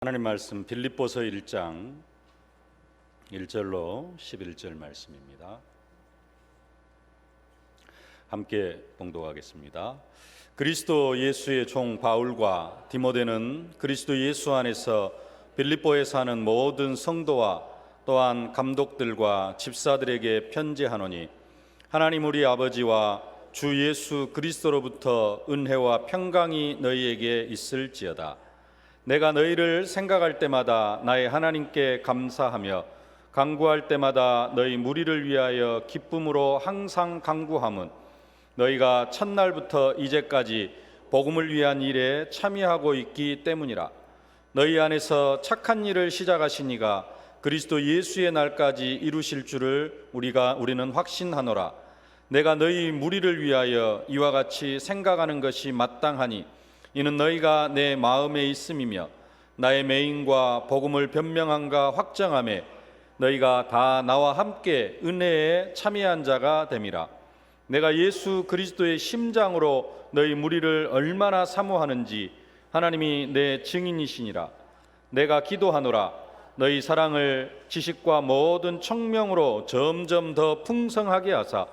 하나님 말씀 빌립보서 1장 1절로 11절 말씀입니다. 함께 봉독하겠습니다. 그리스도 예수의 종 바울과 디모데는 그리스도 예수 안에서 빌립보에 사는 모든 성도와 또한 감독들과 집사들에게 편지하노니, 하나님 우리 아버지와 주 예수 그리스도로부터 은혜와 평강이 너희에게 있을지어다. 내가 너희를 생각할 때마다 나의 하나님께 감사하며 간구할 때마다 너희 무리를 위하여 기쁨으로 항상 간구함은 너희가 첫날부터 이제까지 복음을 위한 일에 참여하고 있기 때문이라. 너희 안에서 착한 일을 시작하신 이가 그리스도 예수의 날까지 이루실 줄을 우리는 확신하노라. 내가 너희 무리를 위하여 이와 같이 생각하는 것이 마땅하니 이는 너희가 내 마음에 있음이며 나의 매임과 복음을 변명함과 확정함에 너희가 다 나와 함께 은혜에 참여한 자가 됨이라. 내가 예수 그리스도의 심장으로 너희 무리를 얼마나 사모하는지 하나님이 내 증인이시니라. 내가 기도하노라. 너희 사랑을 지식과 모든 청명으로 점점 더 풍성하게 하사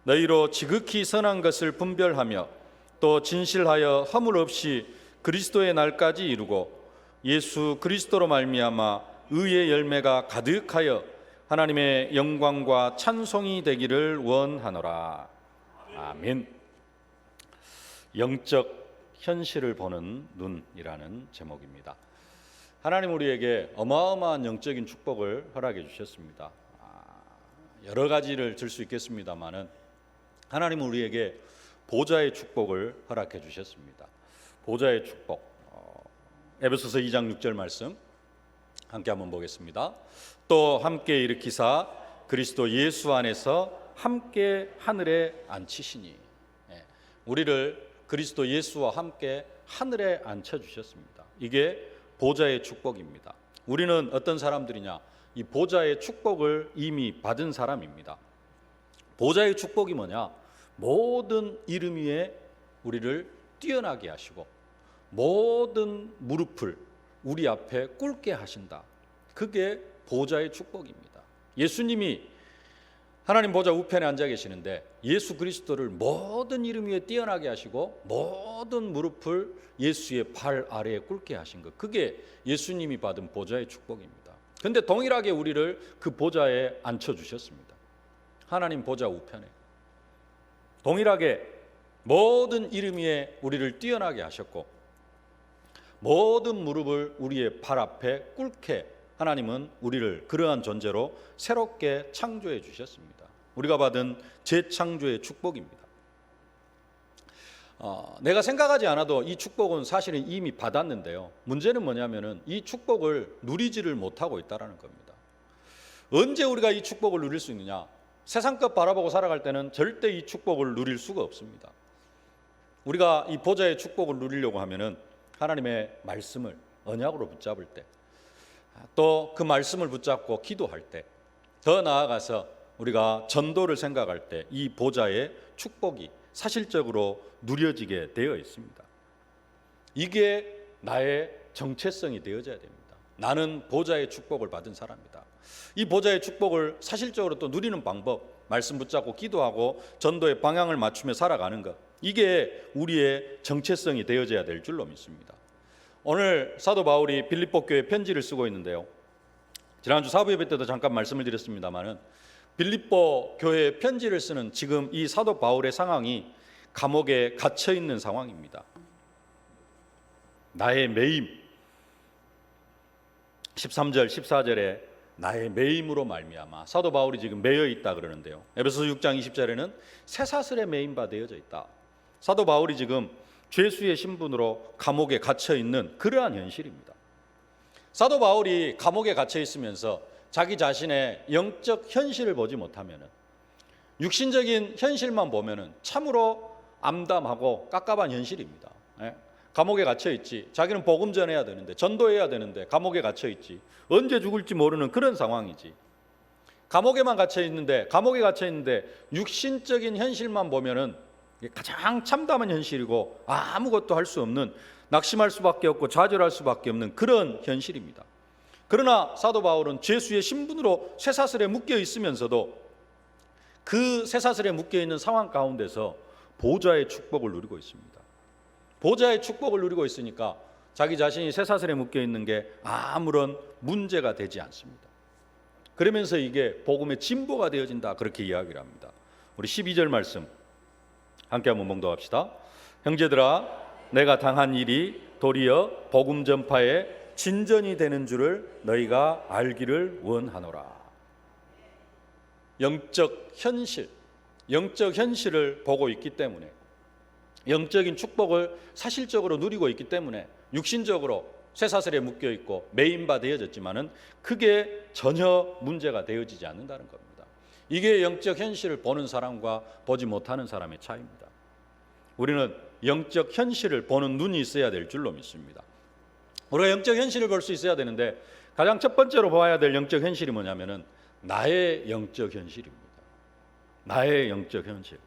너희로 지극히 선한 것을 분별하며 또 진실하여 허물 없이 그리스도의 날까지 이루고 예수 그리스도로 말미암아 의의 열매가 가득하여 하나님의 영광과 찬송이 되기를 원하노라. 아멘. 영적 현실을 보는 눈이라는 제목입니다. 하나님 우리에게 어마어마한 영적인 축복을 허락해 주셨습니다. 여러 가지를 들 수 있겠습니다만은 하나님 우리에게 보좌의 축복을 허락해 주셨습니다. 보좌의 축복. 에베소서 2장 6절 말씀 함께 한번 보겠습니다. 또 함께 일으키사 그리스도 예수 안에서 함께 하늘에 앉히시니. 우리를 그리스도 예수와 함께 하늘에 앉혀 주셨습니다. 이게 보좌의 축복입니다. 우리는 어떤 사람들이냐? 이 보좌의 축복을 이미 받은 사람입니다. 보좌의 축복이 뭐냐? 모든 이름 위에 우리를 뛰어나게 하시고 모든 무릎을 우리 앞에 꿇게 하신다. 그게 보좌의 축복입니다. 예수님이 하나님 보좌 우편에 앉아 계시는데 예수 그리스도를 모든 이름 위에 뛰어나게 하시고 모든 무릎을 예수의 발 아래에 꿇게 하신 것, 그게 예수님이 받은 보좌의 축복입니다. 그런데 동일하게 우리를 그 보좌에 앉혀주셨습니다. 하나님 보좌 우편에 동일하게 모든 이름 위에 우리를 뛰어나게 하셨고 모든 무릎을 우리의 발 앞에 꿇게 하나님은 우리를 그러한 존재로 새롭게 창조해 주셨습니다. 우리가 받은 재창조의 축복입니다. 내가 생각하지 않아도 이 축복은 사실은 이미 받았는데요. 문제는 뭐냐면은 이 축복을 누리지를 못하고 있다는 겁니다. 언제 우리가 이 축복을 누릴 수 있느냐? 세상 것 바라보고 살아갈 때는 절대 이 축복을 누릴 수가 없습니다. 우리가 이 보좌의 축복을 누리려고 하면은 하나님의 말씀을 언약으로 붙잡을 때, 또 그 말씀을 붙잡고 기도할 때, 더 나아가서 우리가 전도를 생각할 때 이 보좌의 축복이 사실적으로 누려지게 되어 있습니다. 이게 나의 정체성이 되어져야 됩니다. 나는 보좌의 축복을 받은 사람이다. 이 보좌의 축복을 사실적으로 또 누리는 방법, 말씀 붙잡고 기도하고 전도의 방향을 맞추며 살아가는 것, 이게 우리의 정체성이 되어져야 될 줄로 믿습니다. 오늘 사도 바울이 빌립보 교회에 편지를 쓰고 있는데요. 지난주 사부 예배 때도 잠깐 말씀을 드렸습니다마는 빌립보 교회에 편지를 쓰는 지금 이 사도 바울의 상황이 감옥에 갇혀 있는 상황입니다. 나의 매임, 13절 14절에 나의 매임으로 말미암아, 사도 바울이 지금 매여 있다 그러는데요. 에베소서 6장 20절에는 쇠사슬에 매임바 되어져 있다. 사도 바울이 지금 죄수의 신분으로 감옥에 갇혀 있는 그러한 현실입니다. 사도 바울이 감옥에 갇혀 있으면서 자기 자신의 영적 현실을 보지 못하면은, 육신적인 현실만 보면은 참으로 암담하고 깝깝한 현실입니다. 감옥에 갇혀 있지. 자기는 복음 전해야 되는데, 전도해야 되는데 감옥에 갇혀 있지. 언제 죽을지 모르는 그런 상황이지. 감옥에 갇혀 있는데 육신적인 현실만 보면은 이게 가장 참담한 현실이고 아무것도 할 수 없는, 낙심할 수밖에 없고 좌절할 수밖에 없는 그런 현실입니다. 그러나 사도 바울은 죄수의 신분으로 쇠사슬에 묶여 있으면서도 그 쇠사슬에 묶여 있는 상황 가운데서 보좌의 축복을 누리고 있습니다. 보좌의 축복을 누리고 있으니까 자기 자신이 쇠사슬에 묶여 있는 게 아무런 문제가 되지 않습니다. 그러면서 이게 복음의 진보가 되어진다, 그렇게 이야기를 합니다. 우리 12절 말씀 함께 한번 봉독합시다. 형제들아, 내가 당한 일이 도리어 복음 전파의 진전이 되는 줄을 너희가 알기를 원하노라. 영적 현실을 보고 있기 때문에, 영적인 축복을 사실적으로 누리고 있기 때문에 육신적으로 쇠사슬에 묶여 있고 매인바 되어졌지만은 그게 전혀 문제가 되어지지 않는다는 겁니다. 이게 영적 현실을 보는 사람과 보지 못하는 사람의 차이입니다. 우리는 영적 현실을 보는 눈이 있어야 될 줄로 믿습니다. 우리가 영적 현실을 볼 수 있어야 되는데 가장 첫 번째로 봐야 될 영적 현실이 뭐냐면은 나의 영적 현실입니다. 나의 영적 현실.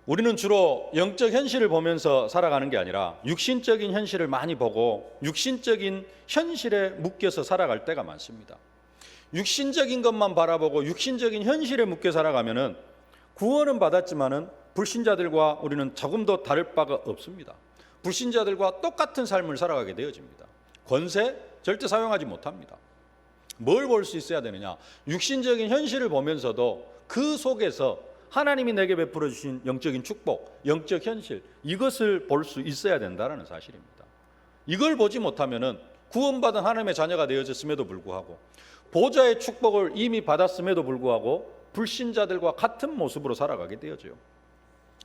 우리는 주로 영적 현실을 보면서 살아가는 게 아니라 육신적인 현실을 많이 보고 육신적인 현실에 묶여서 살아갈 때가 많습니다. 육신적인 것만 바라보고 육신적인 현실에 묶여 살아가면은 구원은 받았지만은 불신자들과 우리는 조금도 다를 바가 없습니다. 불신자들과 똑같은 삶을 살아가게 되어집니다. 권세 절대 사용하지 못합니다. 뭘 볼 수 있어야 되느냐? 육신적인 현실을 보면서도 그 속에서 하나님이 내게 베풀어 주신 영적인 축복, 영적 현실, 이것을 볼 수 있어야 된다는 사실입니다. 이걸 보지 못하면은 구원받은 하나님의 자녀가 되어졌음에도 불구하고 보좌의 축복을 이미 받았음에도 불구하고 불신자들과 같은 모습으로 살아가게 되어져요.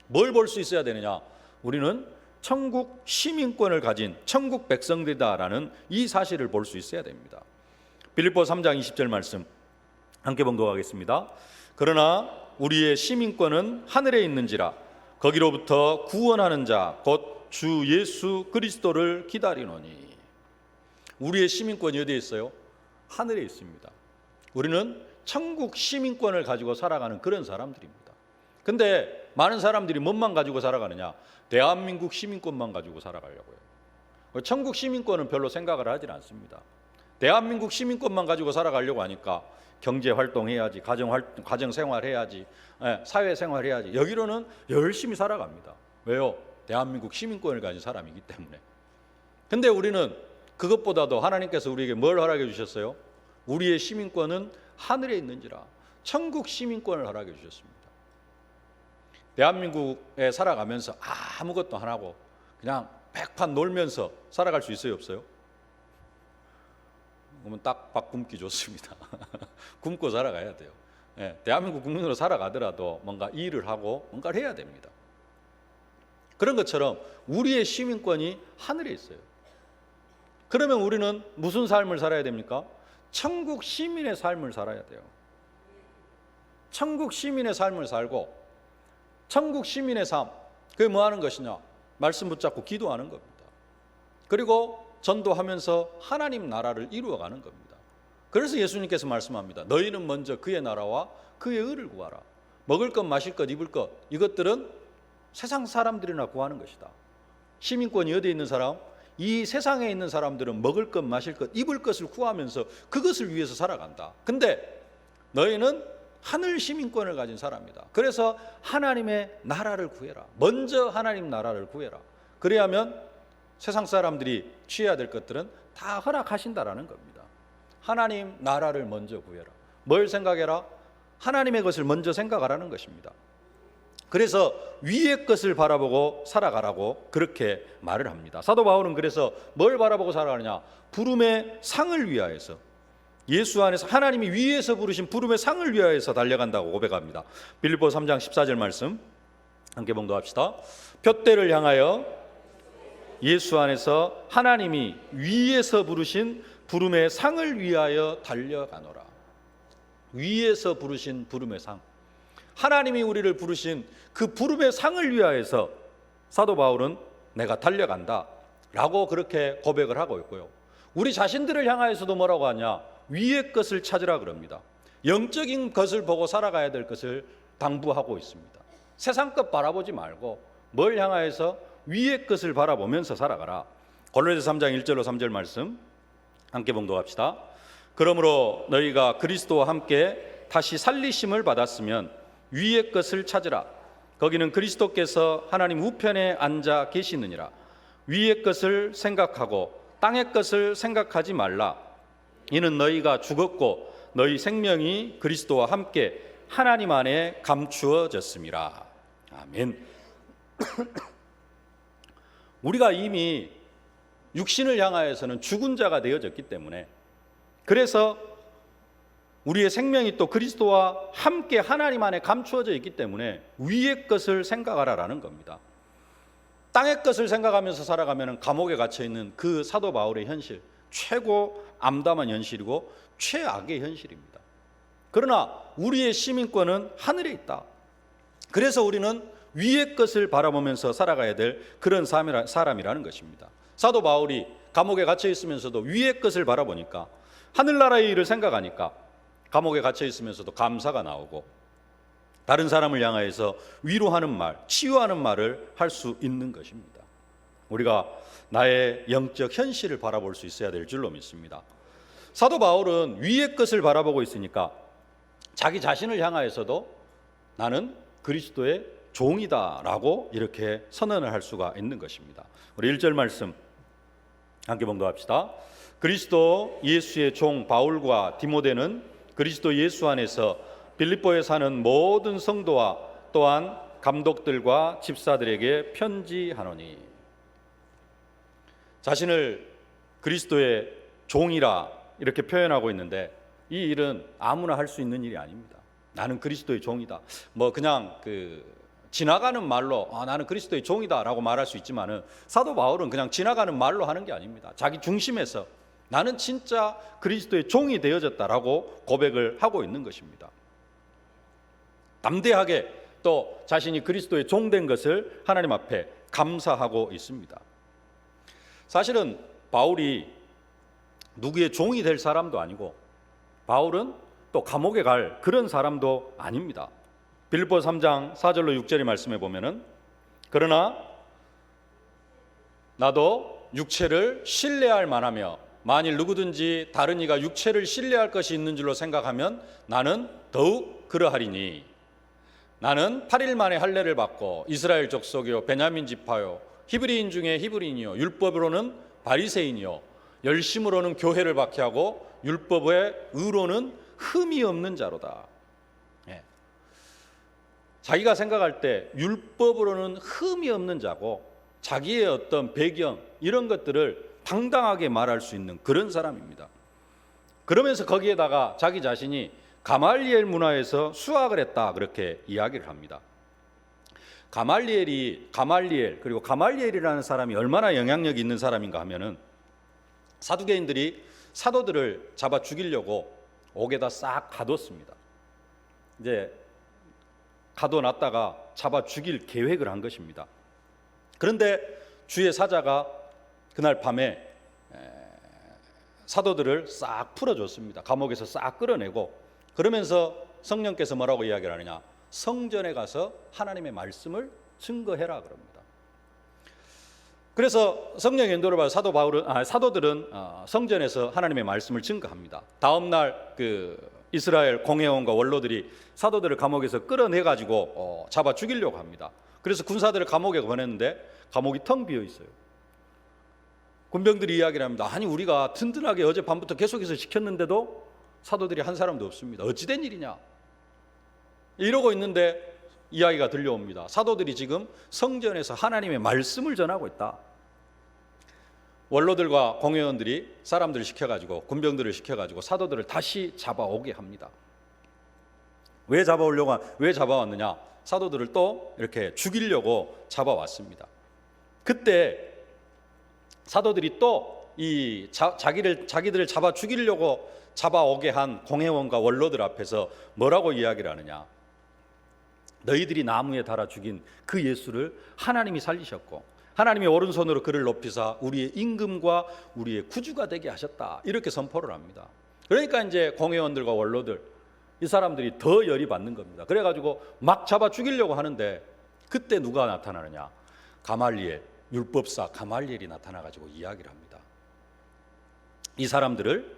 뭘 볼 수 있어야 되느냐? 우리는 천국 시민권을 가진 천국 백성들이다라는 이 사실을 볼 수 있어야 됩니다. 빌립보 3장 20절 말씀 함께 봉독하겠습니다. 그러나 우리의 시민권은 하늘에 있는지라 거기로부터 구원하는 자 곧 주 예수 그리스도를 기다리노니. 우리의 시민권이 어디에 있어요? 하늘에 있습니다. 우리는 천국 시민권을 가지고 살아가는 그런 사람들입니다. 근데 많은 사람들이 뭔만 가지고 살아가느냐? 대한민국 시민권만 가지고 살아가려고요. 천국 시민권은 별로 생각을 하지 않습니다. 대한민국 시민권만 가지고 살아가려고 하니까 경제활동 해야지, 가정생활 해야지, 사회생활 해야지, 여기로는 열심히 살아갑니다. 왜요? 대한민국 시민권을 가진 사람이기 때문에. 근데 우리는 그것보다도 하나님께서 우리에게 뭘 허락해 주셨어요? 우리의 시민권은 하늘에 있는지라 천국 시민권을 허락해 주셨습니다. 대한민국에 살아가면서 아무것도 안 하고 그냥 백판 놀면서 살아갈 수 있어요, 없어요? 그러면 딱 밥 굶기 좋습니다. 굶고 살아가야 돼요. 대한민국 국민으로 살아가더라도 뭔가 일을 하고 뭔가를 해야 됩니다. 그런 것처럼 우리의 시민권이 하늘에 있어요. 그러면 우리는 무슨 삶을 살아야 됩니까? 천국 시민의 삶을 살아야 돼요. 천국 시민의 삶을 살고, 천국 시민의 삶, 그게 뭐 하는 것이냐? 말씀 붙잡고 기도하는 겁니다. 그리고 전도하면서 하나님 나라를 이루어가는 겁니다. 그래서 예수님께서 말씀합니다. 너희는 먼저 그의 나라와 그의 의를 구하라. 먹을 것, 마실 것, 입을 것, 이것들은 세상 사람들이나 구하는 것이다. 시민권이 어디에 있는 사람? 이 세상에 있는 사람들은 먹을 것, 마실 것, 입을 것을 구하면서 그것을 위해서 살아간다. 근데 너희는 하늘 시민권을 가진 사람이다. 그래서 하나님의 나라를 구해라. 먼저 하나님 나라를 구해라. 그래야면 세상 사람들이 취해야 될 것들은 다 허락하신다라는 겁니다. 하나님 나라를 먼저 구해라. 뭘 생각해라? 하나님의 것을 먼저 생각하라는 것입니다. 그래서 위의 것을 바라보고 살아가라고 그렇게 말을 합니다. 사도 바울은 그래서 뭘 바라보고 살아가느냐? 부름의 상을 위하여서, 예수 안에서 하나님이 위에서 부르신 부름의 상을 위하여서 달려간다고 고백합니다. 빌립보 3장 14절 말씀 함께 봉독합시다. 푯대를 향하여 예수 안에서 하나님이 위에서 부르신 부름의 상을 위하여 달려가노라. 위에서 부르신 부름의 상, 하나님이 우리를 부르신 그 부름의 상을 위하여서 사도 바울은 내가 달려간다 라고 그렇게 고백을 하고 있고요. 우리 자신들을 향하여서도 뭐라고 하냐? 위의 것을 찾으라 그럽니다. 영적인 것을 보고 살아가야 될 것을 당부하고 있습니다. 세상 것 바라보지 말고 뭘 향하여서 위의 것을 바라보면서 살아가라. 골로새서 3장 1절로 3절 말씀 함께 봉독합시다. 그러므로 너희가 그리스도와 함께 다시 살리심을 받았으면 위의 것을 찾으라. 거기는 그리스도께서 하나님 우편에 앉아 계시느니라. 위의 것을 생각하고 땅의 것을 생각하지 말라. 이는 너희가 죽었고 너희 생명이 그리스도와 함께 하나님 안에 감추어졌음이라. 아멘. 우리가 이미 육신을 향하여서는 죽은 자가 되어졌기 때문에, 그래서 우리의 생명이 또 그리스도와 함께 하나님 안에 감추어져 있기 때문에 위의 것을 생각하라라는 겁니다. 땅의 것을 생각하면서 살아가면 감옥에 갇혀 있는 그 사도 바울의 현실, 최고 암담한 현실이고 최악의 현실입니다. 그러나 우리의 시민권은 하늘에 있다. 그래서 우리는 위의 것을 바라보면서 살아가야 될 그런 사람이라는 것입니다. 사도 바울이 감옥에 갇혀 있으면서도 위의 것을 바라보니까, 하늘나라의 일을 생각하니까 감옥에 갇혀 있으면서도 감사가 나오고, 다른 사람을 향하여서 위로하는 말, 치유하는 말을 할 수 있는 것입니다. 우리가 나의 영적 현실을 바라볼 수 있어야 될 줄로 믿습니다. 사도 바울은 위의 것을 바라보고 있으니까 자기 자신을 향하여서도 나는 그리스도의 종이다라고 이렇게 선언을 할 수가 있는 것입니다. 우리 1절 말씀 함께 봉독합시다. 그리스도 예수의 종 바울과 디모데는 그리스도 예수 안에서 빌립보에 사는 모든 성도와 또한 감독들과 집사들에게 편지하노니. 자신을 그리스도의 종이라 이렇게 표현하고 있는데, 이 일은 아무나 할 수 있는 일이 아닙니다. 나는 그리스도의 종이다. 그냥 지나가는 말로 나는 그리스도의 종이다 라고 말할 수 있지만은, 사도 바울은 그냥 지나가는 말로 하는 게 아닙니다. 자기 중심에서 나는 진짜 그리스도의 종이 되어졌다라고 고백을 하고 있는 것입니다. 담대하게 또 자신이 그리스도의 종된 것을 하나님 앞에 감사하고 있습니다. 사실은 바울이 누구의 종이 될 사람도 아니고, 바울은 또 감옥에 갈 그런 사람도 아닙니다. 빌립보서 3장 4절로 6절의 말씀에 보면은, 그러나 나도 육체를 신뢰할 만하며 만일 누구든지 다른 이가 육체를 신뢰할 것이 있는 줄로 생각하면 나는 더욱 그러하리니, 나는 8일 만에 할례를 받고 이스라엘 족속이요 베냐민 지파요 히브리인 중에 히브리인이요 율법으로는 바리새인이요 열심으로는 교회를 박해하고 율법의 의로는 흠이 없는 자로다. 자기가 생각할 때 율법으로는 흠이 없는 자고, 자기의 어떤 배경 이런 것들을 당당하게 말할 수 있는 그런 사람입니다. 그러면서 거기에다가 자기 자신이 가말리엘 문화에서 수학을 했다 그렇게 이야기를 합니다. 가말리엘이라는 사람이 얼마나 영향력이 있는 사람인가 하면은, 사두개인들이 사도들을 잡아 죽이려고 옥에다 싹 가뒀습니다. 이제 가둬놨다가 잡아 죽일 계획을 한 것입니다. 그런데 주의 사자가 그날 밤에 사도들을 싹 풀어줬습니다. 감옥에서 싹 끌어내고, 그러면서 성령께서 뭐라고 이야기를 하느냐, 성전에 가서 하나님의 말씀을 증거해라 그럽니다. 그래서 성령의 인도를 받아 사도들은 성전에서 하나님의 말씀을 증거합니다. 다음 날 이스라엘 공회원과 원로들이 사도들을 감옥에서 끌어내가지고 잡아 죽이려고 합니다. 그래서 군사들을 감옥에 보냈는데 감옥이 텅 비어 있어요. 군병들이 이야기를 합니다. 아니, 우리가 든든하게 어젯밤부터 계속해서 시켰는데도 사도들이 한 사람도 없습니다. 어찌 된 일이냐? 이러고 있는데 이야기가 들려옵니다. 사도들이 지금 성전에서 하나님의 말씀을 전하고 있다. 원로들과 공회원들이 사람들을 시켜가지고, 군병들을 시켜가지고 사도들을 다시 잡아오게 합니다. 왜 잡아왔느냐? 사도들을 또 이렇게 죽이려고 잡아왔습니다. 그때 사도들이 또 이 자기들을 잡아 죽이려고 잡아오게 한 공회원과 원로들 앞에서 뭐라고 이야기를 하느냐? 너희들이 나무에 달아 죽인 그 예수를 하나님이 살리셨고 하나님이 오른손으로 그를 높이사 우리의 임금과 우리의 구주가 되게 하셨다. 이렇게 선포를 합니다. 그러니까 이제 공회원들과 원로들, 이 사람들이 더 열이 받는 겁니다. 그래가지고 막 잡아 죽이려고 하는데 그때 누가 나타나느냐? 가말리엘, 율법사 가말리엘이 나타나가지고 이야기를 합니다. 이 사람들을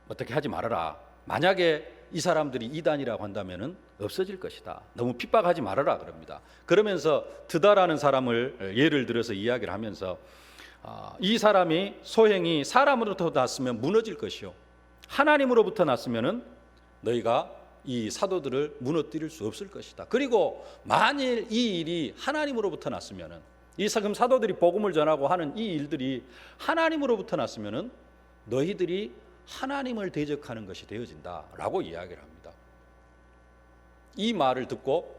어떻게 하지 말아라. 만약에 이 사람들이 이단이라고 한다면 없어질 것이다. 너무 핍박하지 말아라 그럽니다. 그러면서 드다라는 사람을 예를 들어서 이야기를 하면서 이 사람이 소행이 사람으로부터 났으면 무너질 것이요 하나님으로부터 났으면 너희가 이 사도들을 무너뜨릴 수 없을 것이다. 그리고 만일 이 일이 하나님으로부터 났으면 이 사도들이 복음을 전하고 하는 이 일들이 하나님으로부터 났으면 너희들이 하나님을 대적하는 것이 되어진다라고 이야기를 합니다. 이 말을 듣고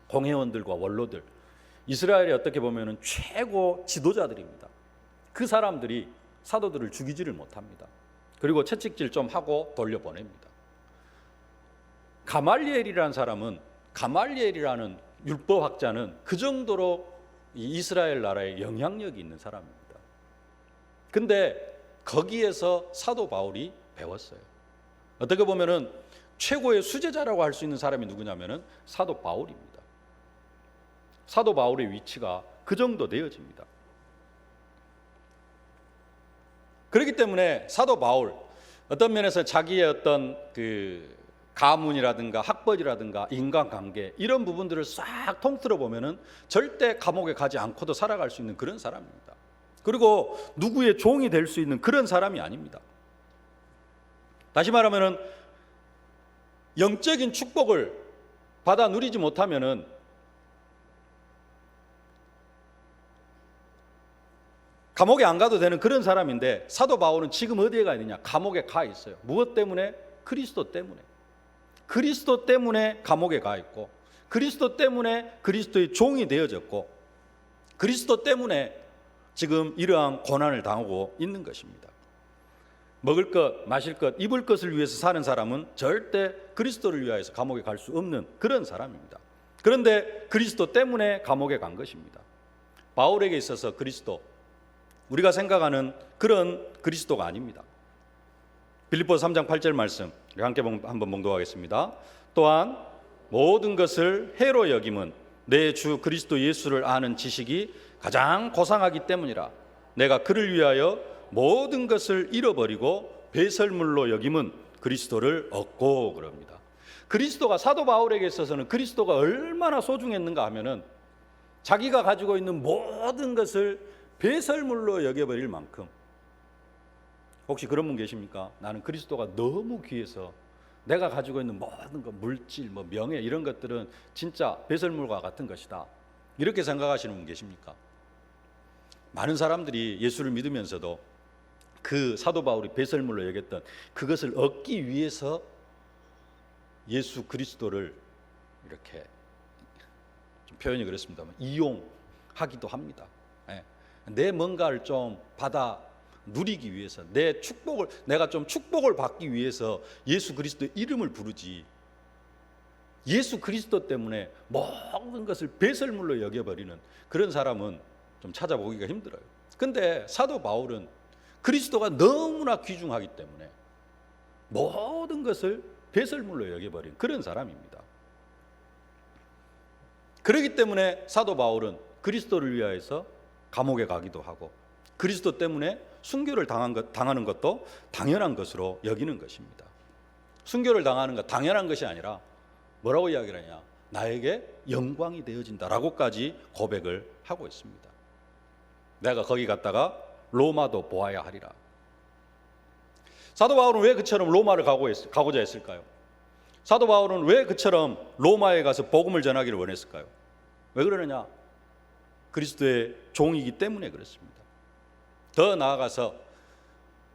공회원들과 원로들, 이스라엘이 어떻게 보면 최고 지도자들입니다. 그 사람들이 사도들을 죽이지를 못합니다. 그리고 채찍질 좀 하고 돌려보냅니다. 가말리엘이라는 사람은, 가말리엘이라는 율법학자는 그 정도로 이스라엘 나라에 영향력이 있는 사람입니다. 근데 거기에서 사도 바울이 배웠어요. 어떻게 보면은 최고의 수제자라고 할 수 있는 사람이 누구냐면은 사도 바울입니다. 사도 바울의 위치가 그 정도 되어집니다. 그렇기 때문에 사도 바울 어떤 면에서 자기의 어떤 그 가문이라든가 학벌이라든가 인간관계 이런 부분들을 싹 통틀어 보면은 절대 감옥에 가지 않고도 살아갈 수 있는 그런 사람입니다. 그리고 누구의 종이 될 수 있는 그런 사람이 아닙니다. 다시 말하면은 영적인 축복을 받아 누리지 못하면은 감옥에 안 가도 되는 그런 사람인데 사도 바울은 지금 어디에 가 있느냐? 감옥에 가 있어요. 무엇 때문에? 그리스도 때문에. 그리스도 때문에 감옥에 가 있고, 그리스도 때문에 그리스도의 종이 되어졌고, 그리스도 때문에 지금 이러한 고난을 당하고 있는 것입니다. 먹을 것, 마실 것, 입을 것을 위해서 사는 사람은 절대 그리스도를 위하여서 감옥에 갈 수 없는 그런 사람입니다. 그런데 그리스도 때문에 감옥에 간 것입니다. 바울에게 있어서 그리스도, 우리가 생각하는 그런 그리스도가 아닙니다. 빌립보서 3장 8절 말씀 함께 한번 봉독하겠습니다. 또한 모든 것을 해로 여김은 내 주 그리스도 예수를 아는 지식이 가장 고상하기 때문이라. 내가 그를 위하여 모든 것을 잃어버리고 배설물로 여김은 그리스도를 얻고 그럽니다. 그리스도가 사도 바울에게 있어서는 그리스도가 얼마나 소중했는가 하면은 자기가 가지고 있는 모든 것을 배설물로 여겨버릴 만큼. 혹시 그런 분 계십니까? 나는 그리스도가 너무 귀해서 내가 가지고 있는 모든 것, 물질, 명예 이런 것들은 진짜 배설물과 같은 것이다. 이렇게 생각하시는 분 계십니까? 많은 사람들이 예수를 믿으면서도 그 사도 바울이 배설물로 여겼던 그것을 얻기 위해서 예수 그리스도를 이렇게 좀 표현이 그렇습니다만 이용하기도 합니다. 내 뭔가를 좀 받아 누리기 위해서, 내 축복을, 내가 좀 축복을 받기 위해서 예수 그리스도의 이름을 부르지, 예수 그리스도 때문에 모든 것을 배설물로 여겨버리는 그런 사람은 좀 찾아보기가 힘들어요. 근데 사도 바울은 그리스도가 너무나 귀중하기 때문에 모든 것을 배설물로 여겨버린 그런 사람입니다. 그렇기 때문에 사도 바울은 그리스도를 위하여서 감옥에 가기도 하고 그리스도 때문에 순교를 당하는 것도 당연한 것으로 여기는 것입니다. 순교를 당하는 것 당연한 것이 아니라 뭐라고 이야기를 하냐? 나에게 영광이 되어진다라고까지 고백을 하고 있습니다. 내가 거기 갔다가 로마도 보아야 하리라. 사도 바울은 왜 그처럼 로마를 가고자 했을까요? 사도 바울은 왜 그처럼 로마에 가서 복음을 전하기를 원했을까요? 왜 그러느냐? 그리스도의 종이기 때문에 그렇습니다. 더 나아가서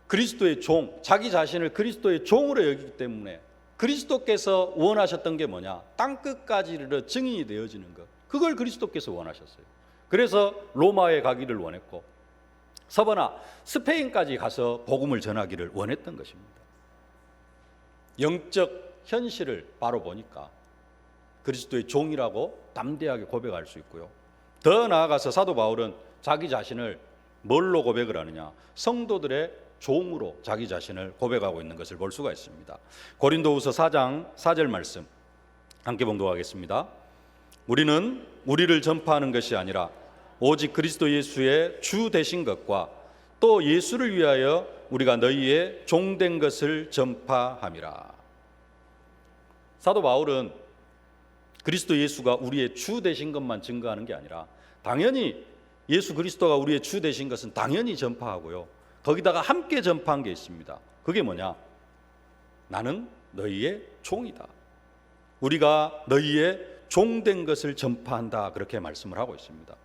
그리스도의 종, 자기 자신을 그리스도의 종으로 여기기 때문에 그리스도께서 원하셨던 게 뭐냐? 땅끝까지 이르러 증인이 되어지는 것. 그걸 그리스도께서 원하셨어요. 그래서 로마에 가기를 원했고 서버나 스페인까지 가서 복음을 전하기를 원했던 것입니다. 영적 현실을 바로 보니까 그리스도의 종이라고 담대하게 고백할 수 있고요. 더 나아가서 사도 바울은 자기 자신을 뭘로 고백을 하느냐? 성도들의 종으로 자기 자신을 고백하고 있는 것을 볼 수가 있습니다. 고린도후서 4장 4절 말씀 함께 봉독하겠습니다. 우리는 우리를 전파하는 것이 아니라 오직 그리스도 예수의 주 되신 것과 또 예수를 위하여 우리가 너희의 종된 것을 전파함이라. 사도 바울은 그리스도 예수가 우리의 주 되신 것만 증거하는 게 아니라 당연히 예수 그리스도가 우리의 주 되신 것은 당연히 전파하고요. 거기다가 함께 전파한 게 있습니다. 그게 뭐냐? 나는 너희의 종이다. 우리가 너희의 종된 것을 전파한다. 그렇게 말씀을 하고 있습니다.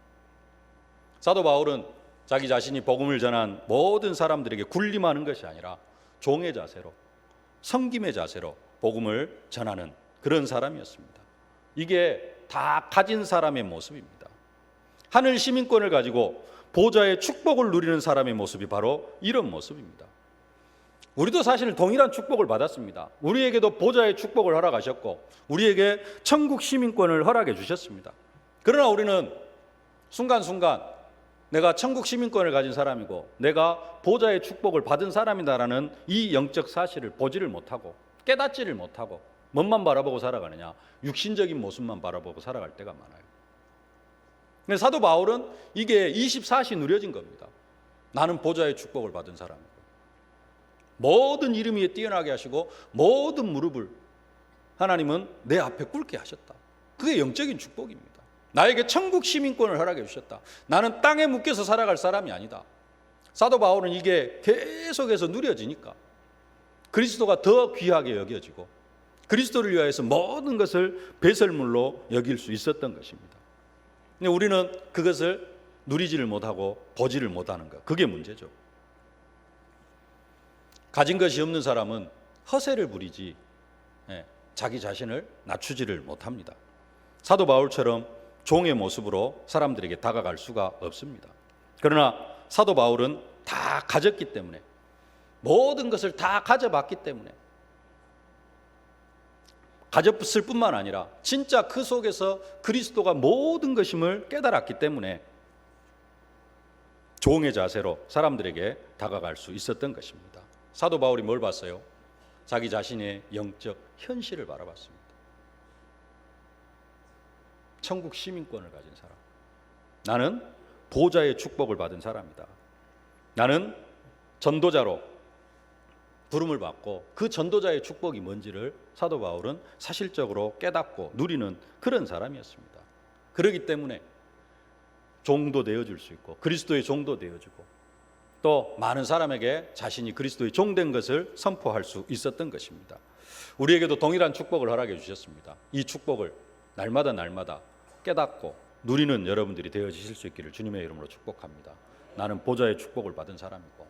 사도 바울은 자기 자신이 복음을 전한 모든 사람들에게 군림하는 것이 아니라 종의 자세로, 섬김의 자세로 복음을 전하는 그런 사람이었습니다. 이게 다 가진 사람의 모습입니다. 하늘 시민권을 가지고 보좌의 축복을 누리는 사람의 모습이 바로 이런 모습입니다. 우리도 사실 동일한 축복을 받았습니다. 우리에게도 보좌의 축복을 허락하셨고 우리에게 천국 시민권을 허락해 주셨습니다. 그러나 우리는 순간순간 내가 천국 시민권을 가진 사람이고 내가 보좌의 축복을 받은 사람이다라는 이 영적 사실을 보지를 못하고 깨닫지를 못하고 뭔만 바라보고 살아가느냐? 육신적인 모습만 바라보고 살아갈 때가 많아요. 근데 사도 바울은 이게 24시 누려진 겁니다. 나는 보좌의 축복을 받은 사람이고 모든 이름 위에 뛰어나게 하시고 모든 무릎을 하나님은 내 앞에 꿇게 하셨다. 그게 영적인 축복입니다. 나에게 천국 시민권을 허락해 주셨다. 나는 땅에 묶여서 살아갈 사람이 아니다. 사도 바울은 이게 계속해서 누려지니까 그리스도가 더 귀하게 여겨지고 그리스도를 위하여서 모든 것을 배설물로 여길 수 있었던 것입니다. 근데 우리는 그것을 누리지를 못하고 보지를 못하는 것, 그게 문제죠. 가진 것이 없는 사람은 허세를 부리지 자기 자신을 낮추지를 못합니다. 사도 바울처럼 종의 모습으로 사람들에게 다가갈 수가 없습니다. 그러나 사도 바울은 다 가졌기 때문에 모든 것을 다 가져봤기 때문에 가졌을 뿐만 아니라 진짜 그 속에서 그리스도가 모든 것임을 깨달았기 때문에 종의 자세로 사람들에게 다가갈 수 있었던 것입니다. 사도 바울이 뭘 봤어요? 자기 자신의 영적 현실을 바라봤습니다. 천국 시민권을 가진 사람. 나는 보좌의 축복을 받은 사람이다. 나는 전도자로 부름을 받고 그 전도자의 축복이 뭔지를 사도 바울은 사실적으로 깨닫고 누리는 그런 사람이었습니다. 그렇기 때문에 종도 되어줄 수 있고 그리스도의 종도 되어주고 또 많은 사람에게 자신이 그리스도의 종된 것을 선포할 수 있었던 것입니다. 우리에게도 동일한 축복을 허락해 주셨습니다. 이 축복을 날마다 깨닫고 누리는 여러분들이 되어지실 수 있기를 주님의 이름으로 축복합니다. 나는 보좌의 축복을 받은 사람이고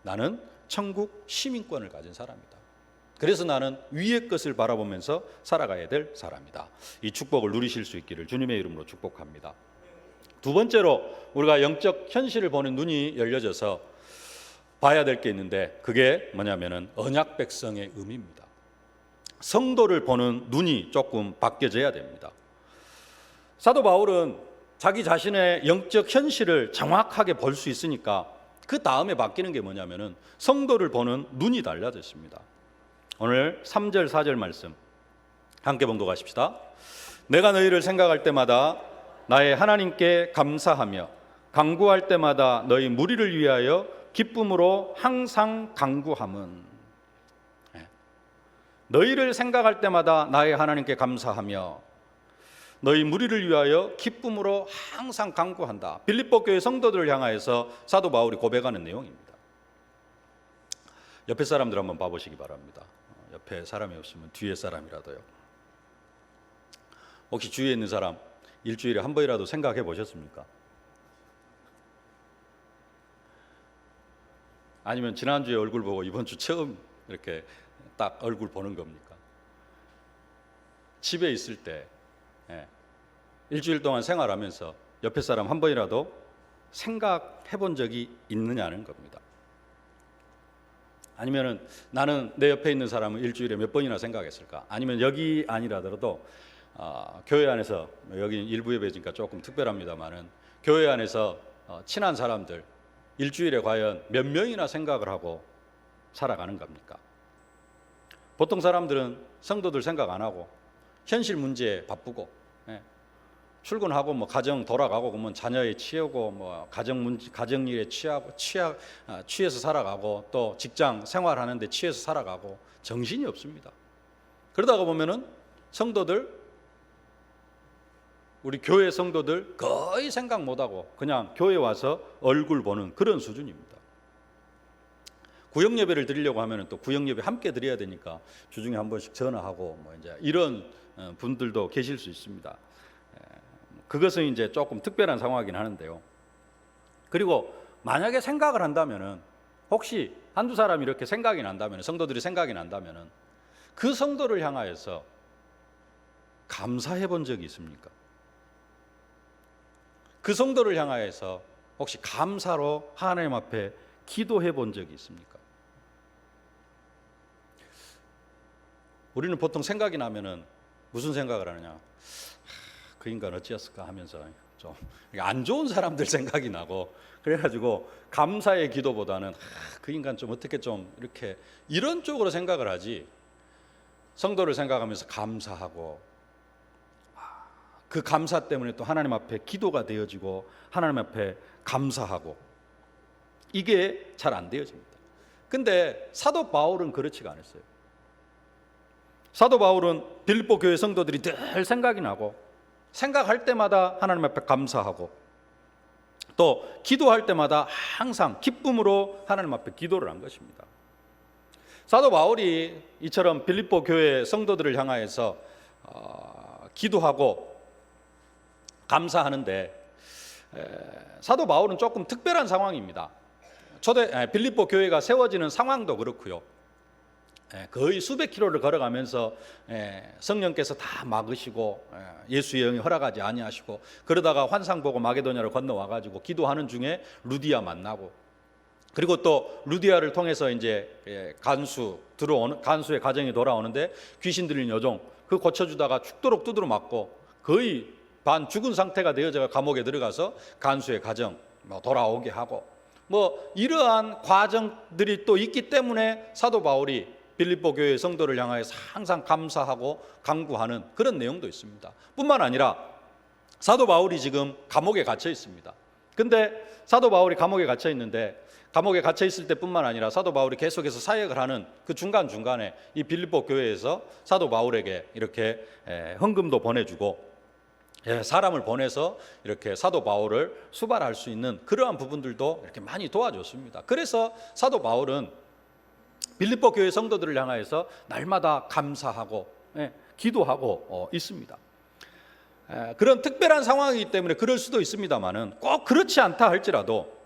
나는 천국 시민권을 가진 사람이다. 그래서 나는 위의 것을 바라보면서 살아가야 될 사람이다. 이 축복을 누리실 수 있기를 주님의 이름으로 축복합니다. 두 번째로 우리가 영적 현실을 보는 눈이 열려져서 봐야 될 게 있는데 그게 뭐냐면은 언약 백성의 의미입니다. 성도를 보는 눈이 조금 바뀌어져야 됩니다. 사도 바울은 자기 자신의 영적 현실을 정확하게 볼 수 있으니까 그 다음에 바뀌는 게 뭐냐면은 성도를 보는 눈이 달라졌습니다. 오늘 3절 4절 말씀 함께 봉독하십시다. 내가 너희를 생각할 때마다 나의 하나님께 감사하며 간구할 때마다 너희 무리를 위하여 기쁨으로 항상 간구함은. 너희를 생각할 때마다 나의 하나님께 감사하며 너희 무리를 위하여 기쁨으로 항상 간구한다. 빌립보 교회 성도들을 향하여서 사도 바울이 고백하는 내용입니다. 옆에 사람들 한번 봐보시기 바랍니다. 옆에 사람이 없으면 뒤에 사람이라도요. 혹시 주위에 있는 사람 일주일에 한 번이라도 생각해 보셨습니까? 아니면 지난주에 얼굴 보고 이번 주 처음 이렇게 딱 얼굴 보는 겁니까? 집에 있을 때 일주일 동안 생활하면서 옆에 사람 한 번이라도 생각해 본 적이 있느냐는 겁니다. 아니면은 나는 내 옆에 있는 사람을 일주일에 몇 번이나 생각했을까? 아니면 여기 아니라더라도 교회 안에서 여기 일부 예배니까 조금 특별합니다만은 교회 안에서 친한 사람들 일주일에 과연 몇 명이나 생각을 하고 살아가는 겁니까? 보통 사람들은 성도들 생각 안 하고 현실 문제에 바쁘고 출근하고 뭐 가정 돌아가고 그러면 자녀에 치우고 뭐 가정일에 취해서 살아가고 또 직장 생활하는데 취해서 살아가고 정신이 없습니다. 그러다가 보면은 우리 교회 성도들 거의 생각 못하고 그냥 교회 와서 얼굴 보는 그런 수준입니다. 구역 예배를 드리려고 하면은 또 구역 예배 함께 드려야 되니까 주중에 한 번씩 전화하고 뭐 이제 이런 분들도 계실 수 있습니다. 그것은 이제 조금 특별한 상황이긴 하는데요. 그리고 만약에 생각을 한다면은 혹시 한두 사람이 이렇게 생각이 난다면, 성도들이 생각이 난다면은 그 성도를 향하여서 감사해 본 적이 있습니까? 그 성도를 향하여서 혹시 감사로 하나님 앞에 기도해 본 적이 있습니까? 우리는 보통 생각이 나면은 무슨 생각을 하느냐? 그 인간 어찌했을까 하면서 좀 안 좋은 사람들 생각이 나고, 그래가지고 감사의 기도보다는 그 인간 좀 어떻게 좀 이렇게 이런 쪽으로 생각을 하지, 성도를 생각하면서 감사하고 그 감사 때문에 또 하나님 앞에 기도가 되어지고 하나님 앞에 감사하고, 이게 잘 안 되어집니다. 근데 사도 바울은 그렇지가 않았어요. 사도 바울은 빌립보 교회 성도들이 늘 생각이 나고 생각할 때마다 하나님 앞에 감사하고 또 기도할 때마다 항상 기쁨으로 하나님 앞에 기도를 한 것입니다. 사도 바울이 이처럼 빌립보 교회 성도들을 향하여서 기도하고 감사하는데, 사도 바울은 조금 특별한 상황입니다. 초대 빌립보 교회가 세워지는 상황도 그렇고요. 거의 수백 킬로를 걸어가면서 성령께서 다 막으시고 예수의 영이 허락하지 아니하시고, 그러다가 환상 보고 마게도냐를 건너와 가지고 기도하는 중에 루디아 만나고, 그리고 또 루디아를 통해서 이제 간수의 가정이 돌아오는데 귀신 들린 여종 그 고쳐주다가 죽도록 두드려 맞고 거의 반 죽은 상태가 되어져 감옥에 들어가서 간수의 가정 돌아오게 하고, 뭐 이러한 과정들이 또 있기 때문에 사도 바울이 빌립보 교회 성도를 향하여서 항상 감사하고 간구하는 그런 내용도 있습니다. 뿐만 아니라 사도 바울이 지금 감옥에 갇혀 있습니다. 근데 사도 바울이 감옥에 갇혀 있는데, 감옥에 갇혀 있을 때뿐만 아니라 사도 바울이 계속해서 사역을 하는 그 중간중간에 이 빌립보 교회에서 사도 바울에게 이렇게 헌금도 보내주고 사람을 보내서 이렇게 사도 바울을 수발할 수 있는 그러한 부분들도 이렇게 많이 도와줬습니다. 그래서 사도 바울은 빌립보 교회 성도들을 향하여서 날마다 감사하고 기도하고 있습니다. 그런 특별한 상황이기 때문에 그럴 수도 있습니다만은 꼭 그렇지 않다 할지라도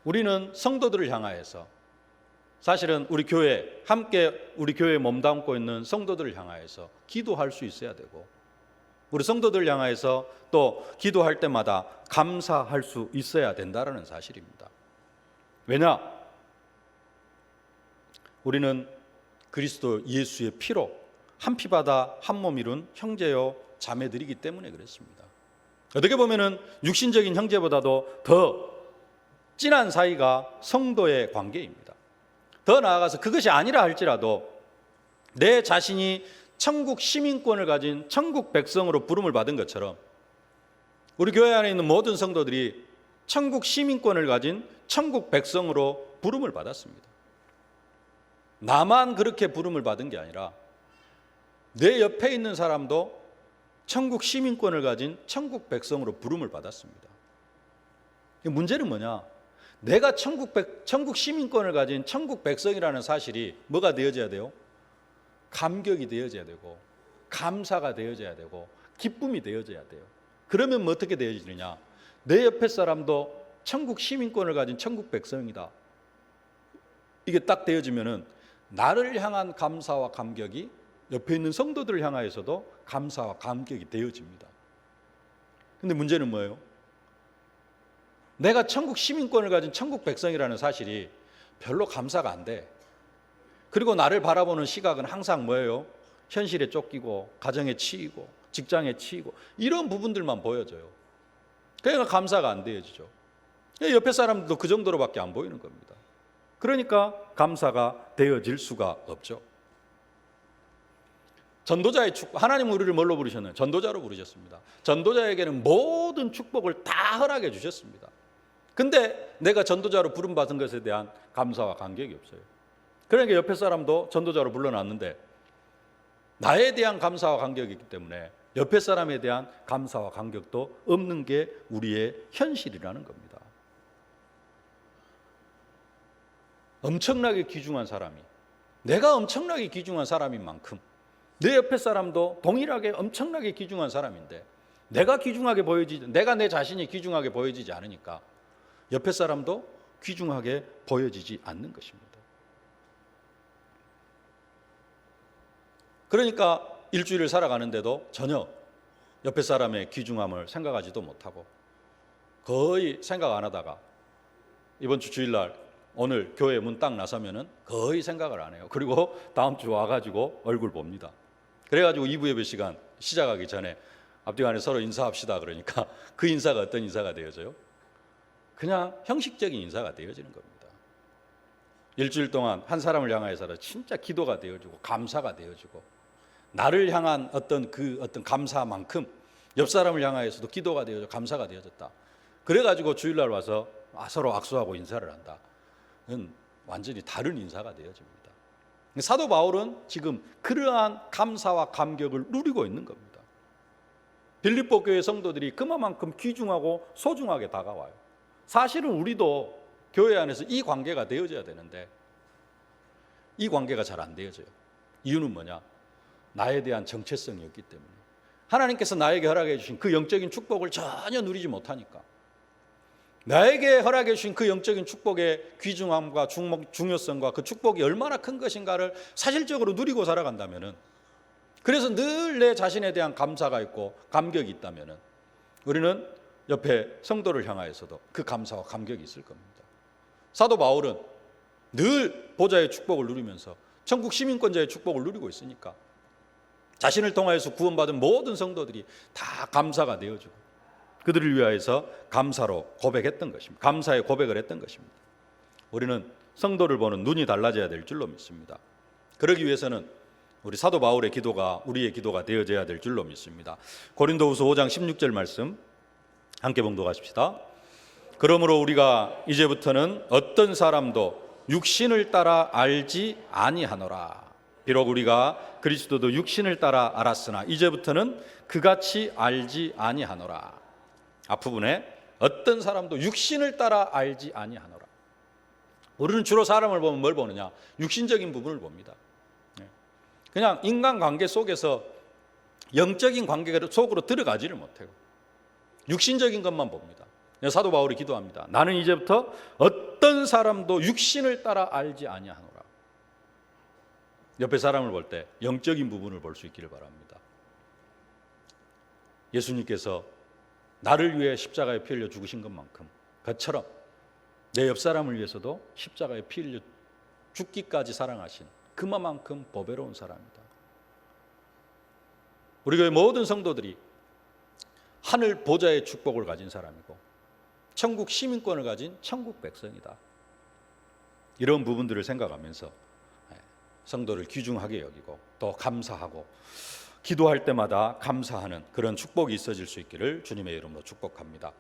우리는 성도들을 향하여서, 사실은 우리 교회 함께 우리 교회에 몸담고 있는 성도들을 향하여서 기도할 수 있어야 되고, 우리 성도들을 향하여서 또 기도할 때마다 감사할 수 있어야 된다는 사실입니다. 왜냐? 우리는 그리스도 예수의 피로 한 피바다 한 몸 이룬 형제요 자매들이기 때문에 그렇습니다. 어떻게 보면은 육신적인 형제보다도 더 진한 사이가 성도의 관계입니다. 더 나아가서 그것이 아니라 할지라도 내 자신이 천국 시민권을 가진 천국 백성으로 부름을 받은 것처럼 우리 교회 안에 있는 모든 성도들이 천국 시민권을 가진 천국 백성으로 부름을 받았습니다. 나만 그렇게 부름을 받은 게 아니라 내 옆에 있는 사람도 천국 시민권을 가진 천국 백성으로 부름을 받았습니다. 문제는 뭐냐? 내가 천국 시민권을 가진 천국 백성이라는 사실이 뭐가 되어져야 돼요? 감격이 되어져야 되고 감사가 되어져야 되고 기쁨이 되어져야 돼요. 그러면 뭐 어떻게 되어지느냐? 내 옆에 사람도 천국 시민권을 가진 천국 백성이다. 이게 딱 되어지면은 나를 향한 감사와 감격이 옆에 있는 성도들을 향하여서도 감사와 감격이 되어집니다. 근데 문제는 뭐예요? 내가 천국 시민권을 가진 천국 백성이라는 사실이 별로 감사가 안 돼. 그리고 나를 바라보는 시각은 항상 뭐예요? 현실에 쫓기고 가정에 치이고 직장에 치이고 이런 부분들만 보여져요. 그러니까 감사가 안 되어지죠. 옆에 사람들도 그 정도로밖에 안 보이는 겁니다. 그러니까 감사가 되어질 수가 없죠. 전도자의 축복, 하나님은 우리를 뭘로 부르셨나요? 전도자로 부르셨습니다. 전도자에게는 모든 축복을 다 허락해 주셨습니다. 근데 내가 전도자로 부름받은 것에 대한 감사와 감격이 없어요. 그러니까 옆에 사람도 전도자로 불러놨는데 나에 대한 감사와 감격이 있기 때문에 옆에 사람에 대한 감사와 감격도 없는 게 우리의 현실이라는 겁니다. 엄청나게 귀중한 사람이, 내가 엄청나게 귀중한 사람인 만큼 내 옆에 사람도 동일하게 엄청나게 귀중한 사람인데 내가 내 자신이 귀중하게 보여지지 않으니까 옆에 사람도 귀중하게 보여지지 않는 것입니다. 그러니까 일주일을 살아가는데도 전혀 옆에 사람의 귀중함을 생각하지도 못하고 거의 생각 안 하다가 이번 주 주일날 오늘 교회 문 딱 나서면은 거의 생각을 안 해요. 그리고 다음 주 와가지고 얼굴 봅니다. 그래가지고 2부 예배 시간 시작하기 전에 앞뒤 간에 서로 인사합시다 그러니까 그 인사가 어떤 인사가 되어져요? 그냥 형식적인 인사가 되어지는 겁니다. 일주일 동안 한 사람을 향하여서 진짜 기도가 되어지고 감사가 되어지고 나를 향한 어떤 감사만큼 옆 사람을 향하여서도 기도가 되어져 감사가 되어졌다. 그래가지고 주일날 와서 서로 악수하고 인사를 한다는 완전히 다른 인사가 되어집니다. 사도 바울은 지금 그러한 감사와 감격을 누리고 있는 겁니다. 빌립보 교회 성도들이 그만큼 귀중하고 소중하게 다가와요. 사실은 우리도 교회 안에서 이 관계가 되어져야 되는데 이 관계가 잘 안 되어져요. 이유는 뭐냐? 나에 대한 정체성이 없기 때문에 하나님께서 나에게 허락해 주신 그 영적인 축복을 전혀 누리지 못하니까 나에게 허락해 주신 그 영적인 축복의 귀중함과 중요성과 그 축복이 얼마나 큰 것인가를 사실적으로 누리고 살아간다면은 그래서 늘 내 자신에 대한 감사가 있고 감격이 있다면은 우리는 옆에 성도를 향하여서도 그 감사와 감격이 있을 겁니다. 사도 바울은 늘 보좌의 축복을 누리면서 천국 시민권자의 축복을 누리고 있으니까 자신을 통하여서 구원받은 모든 성도들이 다 감사가 되어지고 그들을 위하여서 감사로 고백했던 것입니다. 감사의 고백을 했던 것입니다. 우리는 성도를 보는 눈이 달라져야 될 줄로 믿습니다. 그러기 위해서는 우리 사도 바울의 기도가 우리의 기도가 되어져야 될 줄로 믿습니다. 고린도후서 5장 16절 말씀 함께 봉독하십시다. 그러므로 우리가 이제부터는 어떤 사람도 육신을 따라 알지 아니하노라. 비록 우리가 그리스도도 육신을 따라 알았으나 이제부터는 그같이 알지 아니하노라. 앞부분에 어떤 사람도 육신을 따라 알지 아니하노라. 우리는 주로 사람을 보면 뭘 보느냐? 육신적인 부분을 봅니다. 그냥 인간관계 속에서 영적인 관계 속으로 들어가지를 못해요. 육신적인 것만 봅니다. 사도 바울이 기도합니다. 나는 이제부터 어떤 사람도 육신을 따라 알지 아니하노라. 옆에 사람을 볼 때 영적인 부분을 볼 수 있기를 바랍니다. 예수님께서 나를 위해 십자가에 피 흘려 죽으신 것만큼 그처럼 내 옆 사람을 위해서도 십자가에 피 흘려 죽기까지 사랑하신 그만큼 보배로운 사람이다. 우리 교회 모든 성도들이 하늘 보좌의 축복을 가진 사람이고 천국 시민권을 가진 천국 백성이다. 이런 부분들을 생각하면서 성도를 귀중하게 여기고 또 감사하고 기도할 때마다 감사하는 그런 축복이 있어질 수 있기를 주님의 이름으로 축복합니다.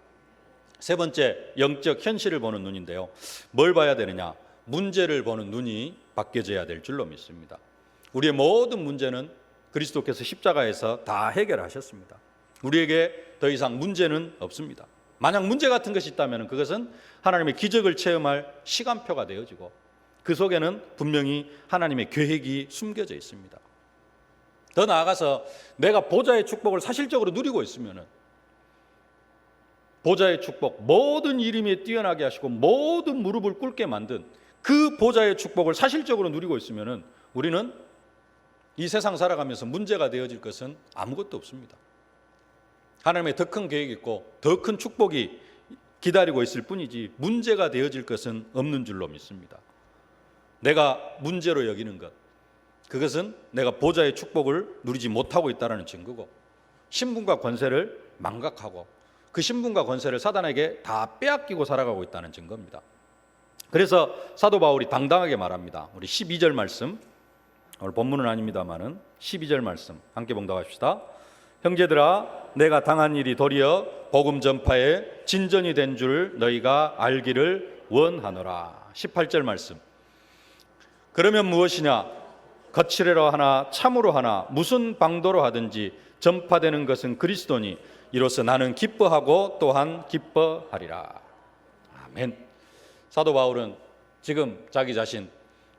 세 번째, 영적 현실을 보는 눈인데요. 뭘 봐야 되느냐? 문제를 보는 눈이 바뀌어져야 될 줄로 믿습니다. 우리의 모든 문제는 그리스도께서 십자가에서 다 해결하셨습니다. 우리에게 더 이상 문제는 없습니다. 만약 문제 같은 것이 있다면 그것은 하나님의 기적을 체험할 시간표가 되어지고 그 속에는 분명히 하나님의 계획이 숨겨져 있습니다. 더 나아가서 내가 보좌의 축복을 사실적으로 누리고 있으면 보좌의 축복, 모든 이름에 뛰어나게 하시고 모든 무릎을 꿇게 만든 그 보좌의 축복을 사실적으로 누리고 있으면 우리는 이 세상 살아가면서 문제가 되어질 것은 아무것도 없습니다. 하나님의 더 큰 계획이 있고 더 큰 축복이 기다리고 있을 뿐이지 문제가 되어질 것은 없는 줄로 믿습니다. 내가 문제로 여기는 것, 그것은 내가 보좌의 축복을 누리지 못하고 있다는 증거고 신분과 권세를 망각하고 그 신분과 권세를 사단에게 다 빼앗기고 살아가고 있다는 증거입니다. 그래서 사도 바울이 당당하게 말합니다. 우리 12절 말씀 오늘 본문은 아닙니다만은 12절 말씀 함께 봉독합시다. 형제들아, 내가 당한 일이 도리어 복음 전파에 진전이 된 줄 너희가 알기를 원하노라. 18절 말씀. 그러면 무엇이냐? 거칠애로 하나 참으로 하나 무슨 방도로 하든지 전파되는 것은 그리스도니 이로써 나는 기뻐하고 또한 기뻐하리라. 아멘. 사도 바울은 지금 자기 자신,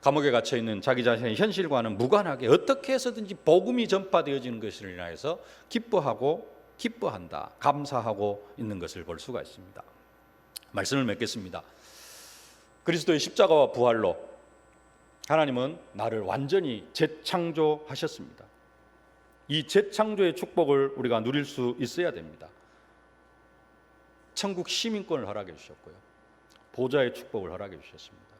감옥에 갇혀 있는 자기 자신의 현실과는 무관하게 어떻게 해서든지 복음이 전파되어지는 것을 인하여서 기뻐하고 기뻐한다, 감사하고 있는 것을 볼 수가 있습니다. 말씀을 맺겠습니다. 그리스도의 십자가와 부활로 하나님은 나를 완전히 재창조하셨습니다. 이 재창조의 축복을 우리가 누릴 수 있어야 됩니다. 천국 시민권을 허락해 주셨고요, 보좌의 축복을 허락해 주셨습니다.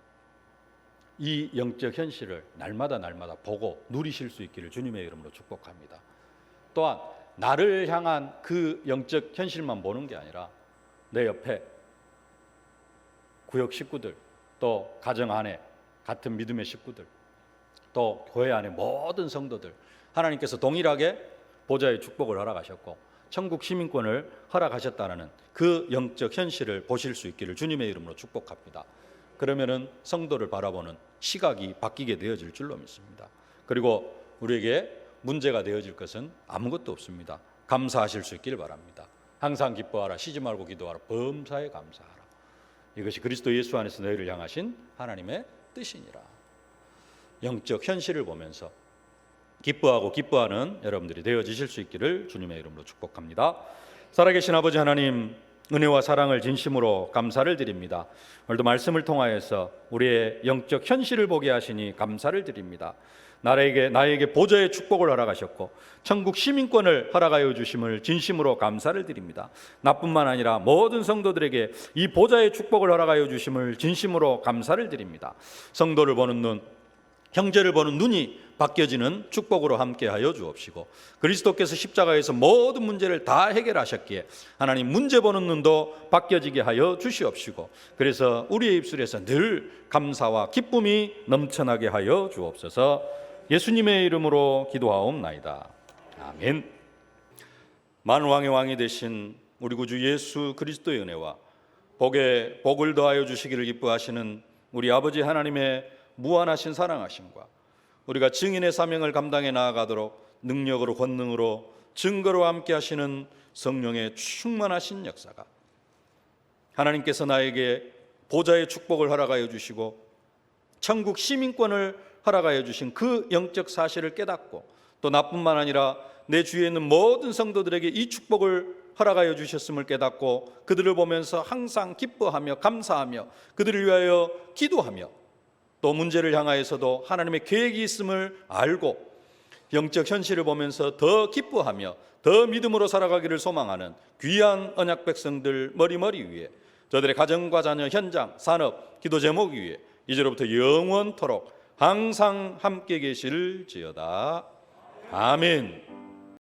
이 영적 현실을 날마다 보고 누리실 수 있기를 주님의 이름으로 축복합니다. 또한 나를 향한 그 영적 현실만 보는 게 아니라 내 옆에 구역 식구들, 또 가정 안에 같은 믿음의 식구들, 또 교회 안에 모든 성도들, 하나님께서 동일하게 보좌의 축복을 허락하셨고 천국 시민권을 허락하셨다는 그 영적 현실을 보실 수 있기를 주님의 이름으로 축복합니다. 그러면은 성도를 바라보는 시각이 바뀌게 되어질 줄로 믿습니다. 그리고 우리에게 문제가 되어질 것은 아무것도 없습니다. 감사하실 수 있기를 바랍니다. 항상 기뻐하라, 쉬지 말고 기도하라, 범사에 감사하라. 이것이 그리스도 예수 안에서 너희를 향하신 하나님의 뜻이니라. 영적 현실을 보면서 기뻐하고 기뻐하는 여러분들이 되어지실 수 있기를 주님의 이름으로 축복합니다. 살아계신 아버지 하나님, 은혜와 사랑을 진심으로 감사를 드립니다. 오늘도 말씀을 통하여서 우리의 영적 현실을 보게 하시니 감사를 드립니다. 나에게 보좌의 축복을 허락하셨고 천국 시민권을 허락하여 주심을 진심으로 감사를 드립니다. 나뿐만 아니라 모든 성도들에게 이 보좌의 축복을 허락하여 주심을 진심으로 감사를 드립니다. 성도를 보는 눈, 형제를 보는 눈이 바뀌어지는 축복으로 함께하여 주옵시고, 그리스도께서 십자가에서 모든 문제를 다 해결하셨기에 하나님 문제 보는 눈도 바뀌어지게 하여 주시옵시고, 그래서 우리의 입술에서 늘 감사와 기쁨이 넘쳐나게 하여 주옵소서. 예수님의 이름으로 기도하옵나이다. 아멘. 만왕의 왕이 되신 우리 구주 예수 그리스도의 은혜와 복을 더하여 주시기를 기뻐하시는 우리 아버지 하나님의 무한하신 사랑하심과 우리가 증인의 사명을 감당해 나아가도록 능력으로 권능으로 증거로 함께 하시는 성령의 충만하신 역사가, 하나님께서 나에게 보좌의 축복을 허락하여 주시고 천국 시민권을 허락하여 주신 그 영적 사실을 깨닫고, 또 나뿐만 아니라 내 주위에 있는 모든 성도들에게 이 축복을 허락하여 주셨음을 깨닫고 그들을 보면서 항상 기뻐하며 감사하며 그들을 위하여 기도하며, 또 문제를 향하여서도 하나님의 계획이 있음을 알고 영적 현실을 보면서 더 기뻐하며 더 믿음으로 살아가기를 소망하는 귀한 언약 백성들 머리머리 위에, 저들의 가정과 자녀, 현장, 산업, 기도 제목 위에 이제로부터 영원토록 항상 함께 계실지어다. 아멘.